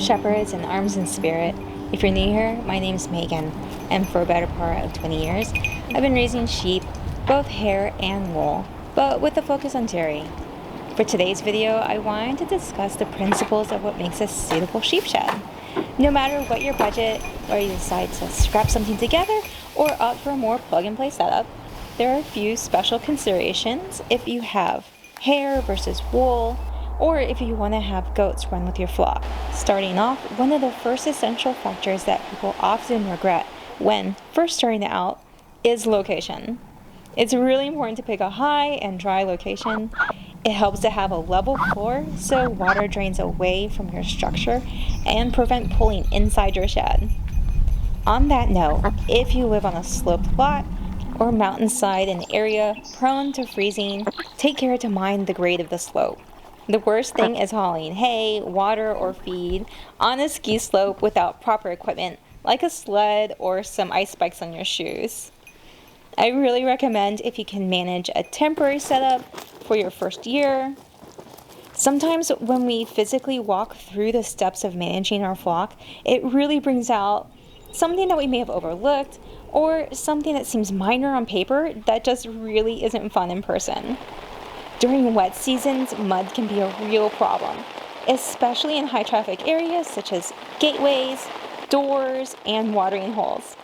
shepherds in arms and spirit. If you're new here, my name's Megan, and for a better part of 20 years, I've been raising sheep, both hair and wool, but with a focus on dairy. For today's video, I wanted to discuss the principles of what makes a suitable sheep shed. No matter what your budget, or you decide to scrap something together, or opt for a more plug-and-play setup, there are a few special considerations if you have hair versus wool, or if you want to have goats run with your flock. Starting off, one of the first essential factors that people often regret when first starting out is location. It's really important to pick a high and dry location. It helps to have a level floor so water drains away from your structure and prevent pooling inside your shed. On that note, if you live on a sloped lot or mountainside, an area prone to freezing, take care to mind the grade of the slope. The worst thing is hauling hay, water, or feed on a ski slope without proper equipment, like a sled or some ice spikes on your shoes. I really recommend if you can manage a temporary setup for your first year. Sometimes when we physically walk through the steps of managing our flock, it really brings out something that we may have overlooked or something that seems minor on paper that just really isn't fun in person. During wet seasons, mud can be a real problem, especially in high traffic areas such as gateways, doors, and watering holes.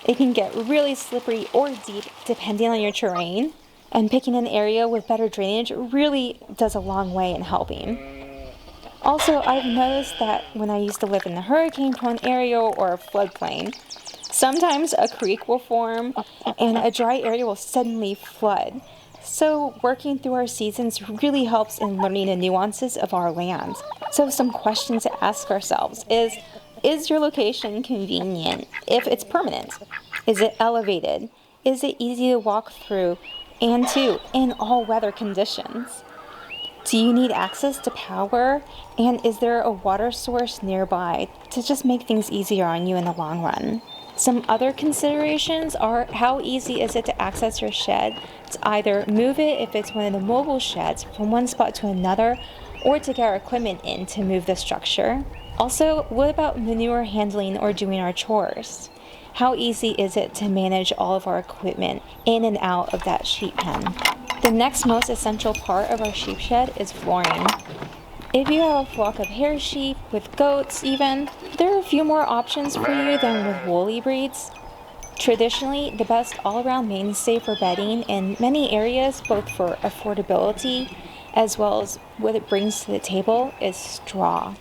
It can get really slippery or deep depending on your terrain, and picking an area with better drainage really does a long way in helping. Also, I've noticed that when I used to live in a hurricane-prone area or a floodplain, sometimes a creek will form and a dry area will suddenly flood. So working through our seasons really helps in learning the nuances of our land. So some questions to ask ourselves is your location convenient if it's permanent? Is it elevated? Is it easy to walk through and to in all weather conditions? Do you need access to power? And is there a water source nearby to just make things easier on you in the long run? Some other considerations are how easy is it to access your shed, to either move it if it's one of the mobile sheds from one spot to another, or to get our equipment in to move the structure. Also, what about manure handling or doing our chores? How easy is it to manage all of our equipment in and out of that sheep pen? The next most essential part of our sheep shed is flooring. If you have a flock of hair sheep, with goats even, there are a few more options for you than with woolly breeds. Traditionally, the best all-around mainstay for bedding in many areas, both for affordability as well as what it brings to the table, is straw.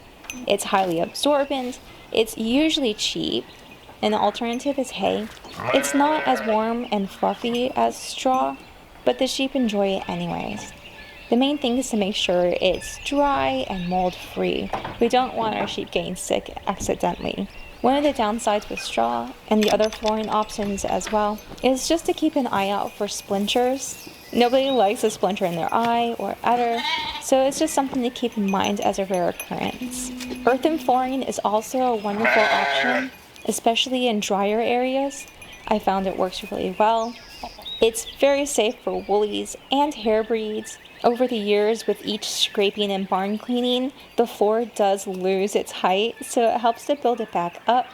It's highly absorbent, it's usually cheap. An alternative is hay. It's not as warm and fluffy as straw, but the sheep enjoy it anyways. The main thing is to make sure it's dry and mold-free. We don't want our sheep getting sick accidentally. One of the downsides with straw, and the other flooring options as well, is just to keep an eye out for splinters. Nobody likes a splinter in their eye or udder, so it's just something to keep in mind as a rare occurrence. Earthen flooring is also a wonderful option, especially in drier areas. I found it works really well. It's very safe for woolies and hair breeds. Over the years, with each scraping and barn cleaning, the floor does lose its height, so it helps to build it back up.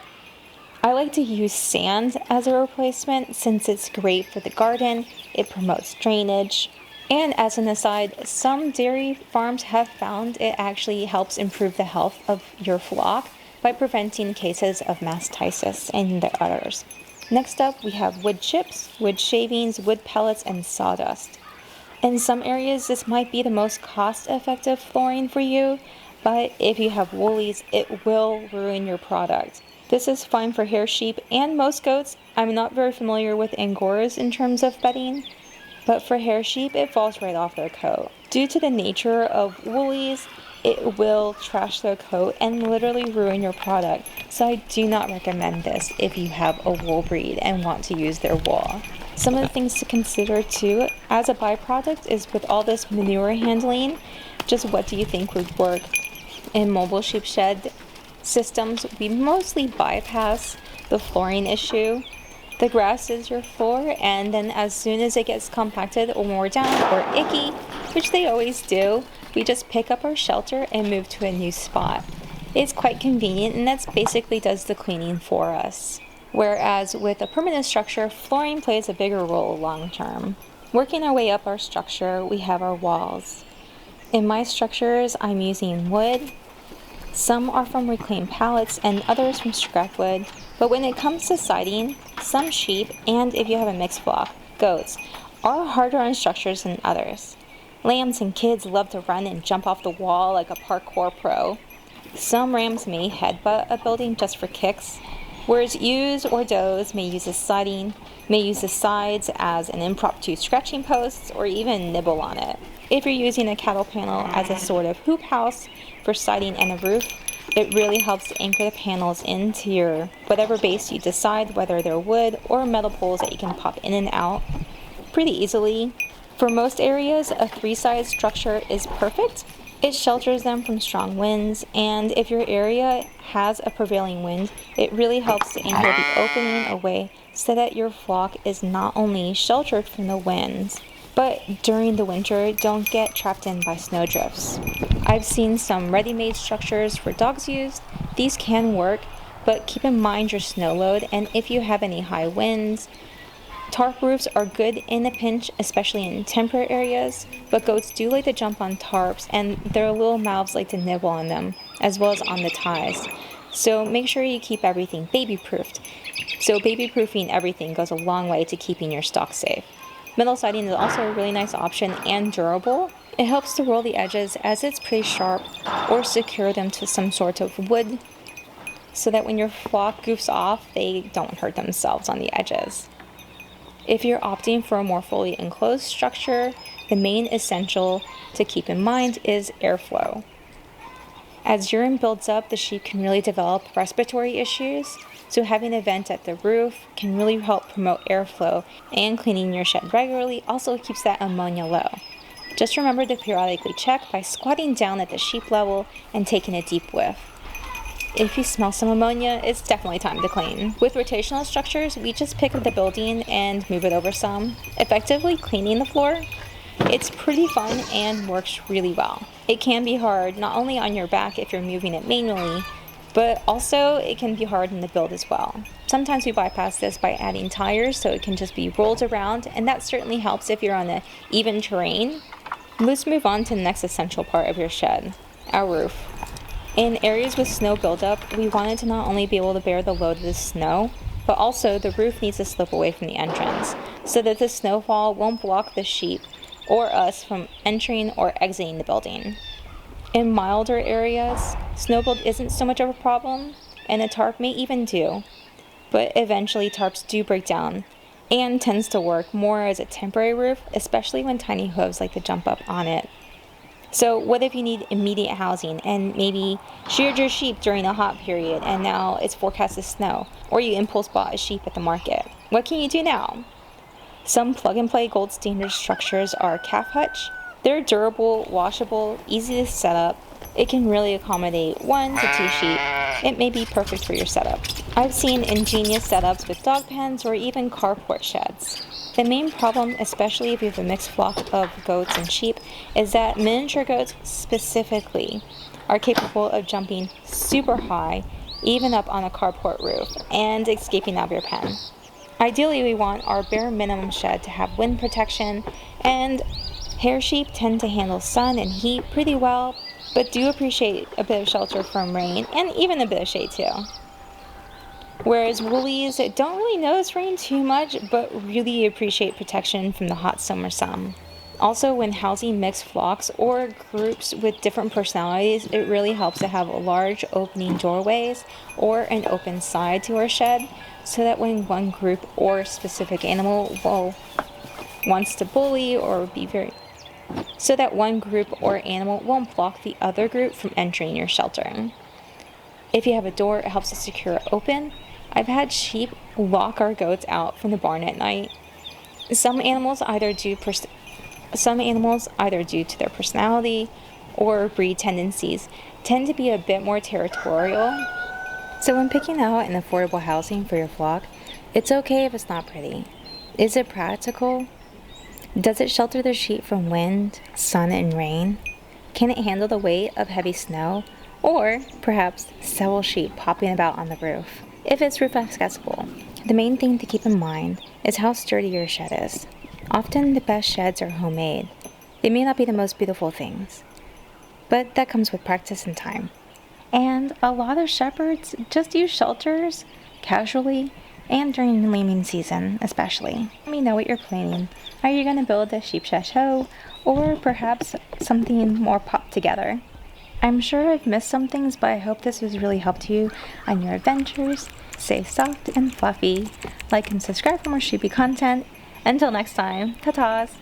I like to use sand as a replacement since it's great for the garden, it promotes drainage. And as an aside, some dairy farms have found it actually helps improve the health of your flock by preventing cases of mastitis and the others. Next up, we have wood chips, wood shavings, wood pellets, and sawdust. In some areas, this might be the most cost-effective flooring for you, but if you have woolies, it will ruin your product. This is fine for hair sheep and most goats. I'm not very familiar with Angoras in terms of bedding, but for hair sheep, it falls right off their coat. Due to the nature of woolies, it will trash their coat and literally ruin your product. So I do not recommend this if you have a wool breed and want to use their wool. Some of the things to consider too as a byproduct is with all this manure handling, just what do you think would work? In mobile sheep shed systems, we mostly bypass the flooring issue. The grass is your floor, and then as soon as it gets compacted or worn down or icky, which they always do, we just pick up our shelter and move to a new spot. It's quite convenient, and that's basically does the cleaning for us. Whereas with a permanent structure, flooring plays a bigger role long term. Working our way up our structure, we have our walls. In my structures, I'm using wood. Some are from reclaimed pallets and others from scrap wood. But when it comes to siding, some sheep, and if you have a mixed flock, goats, are harder on structures than others. Lambs and kids love to run and jump off the wall like a parkour pro. Some rams may headbutt a building just for kicks, whereas ewes or does may use the sides as an impromptu scratching post or even nibble on it. If you're using a cattle panel as a sort of hoop house for siding and a roof, it really helps to anchor the panels into your whatever base you decide, whether they're wood or metal poles that you can pop in and out pretty easily. For most areas, a 3-side structure is perfect. It shelters them from strong winds, and if your area has a prevailing wind, it really helps to anchor the opening away so that your flock is not only sheltered from the winds, but during the winter, don't get trapped in by snowdrifts. I've seen some ready-made structures for dogs used. These can work, but keep in mind your snow load, and if you have any high winds. Tarp roofs are good in a pinch, especially in temperate areas, but goats do like to jump on tarps, and their little mouths like to nibble on them, as well as on the ties. So make sure you keep everything baby-proofed. So baby-proofing everything goes a long way to keeping your stock safe. Metal siding is also a really nice option and durable. It helps to roll the edges as it's pretty sharp, or secure them to some sort of wood so that when your flock goofs off, they don't hurt themselves on the edges. If you're opting for a more fully enclosed structure, the main essential to keep in mind is airflow. As urine builds up, the sheep can really develop respiratory issues, so having a vent at the roof can really help promote airflow, and cleaning your shed regularly also keeps that ammonia low. Just remember to periodically check by squatting down at the sheep level and taking a deep whiff. If you smell some ammonia, it's definitely time to clean. With rotational structures, we just pick up the building and move it over some, effectively cleaning the floor. It's pretty fun and works really well. It can be hard, not only on your back if you're moving it manually, but also it can be hard in the build as well. Sometimes we bypass this by adding tires so it can just be rolled around, and that certainly helps if you're on an even terrain. Let's move on to the next essential part of your shed, our roof. In areas with snow buildup, we want it to not only be able to bear the load of the snow, but also the roof needs to slope away from the entrance so that the snowfall won't block the sheep or us from entering or exiting the building. In milder areas, snow build isn't so much of a problem, and a tarp may even do, but eventually tarps do break down and tends to work more as a temporary roof, especially when tiny hooves like to jump up on it. So what if you need immediate housing and maybe sheared your sheep during a hot period and now it's forecast to snow, or you impulse bought a sheep at the market? What can you do now? Some plug-and-play gold standard structures are calf hutch. They're durable, washable, easy to set up. It can really accommodate 1 to 2 sheep. It may be perfect for your setup. I've seen ingenious setups with dog pens or even carport sheds. The main problem, especially if you have a mixed flock of goats and sheep, is that miniature goats specifically are capable of jumping super high, even up on a carport roof, and escaping out of your pen. Ideally, we want our bare minimum shed to have wind protection, and hair sheep tend to handle sun and heat pretty well, but do appreciate a bit of shelter from rain and even a bit of shade too. Whereas woolies don't really notice rain too much, but really appreciate protection from the hot summer sun. Also, when housing mixed flocks or groups with different personalities, it really helps to have large opening doorways or an open side to our shed, so that when one group or specific animal wants to bully or so that one group or animal won't block the other group from entering your shelter. If you have a door, it helps to secure it open. I've had sheep lock our goats out from the barn at night. Some animals either due to their personality or breed tendencies tend to be a bit more territorial. So when picking out an affordable housing for your flock, it's okay if it's not pretty. Is it practical? Does it shelter the sheep from wind, sun, and rain? Can it handle the weight of heavy snow? Or perhaps several sheep popping about on the roof, if it's roof accessible. The main thing to keep in mind is how sturdy your shed is. Often the best sheds are homemade. They may not be the most beautiful things, but that comes with practice and time. And a lot of shepherds just use shelters casually and during lambing season especially. Let me know what you're planning. Are you going to build a sheep chateau or perhaps something more pop together? I'm sure I've missed some things, but I hope this has really helped you on your adventures. Stay soft and fluffy. Like and subscribe for more sheepy content. Until next time, ta-tas!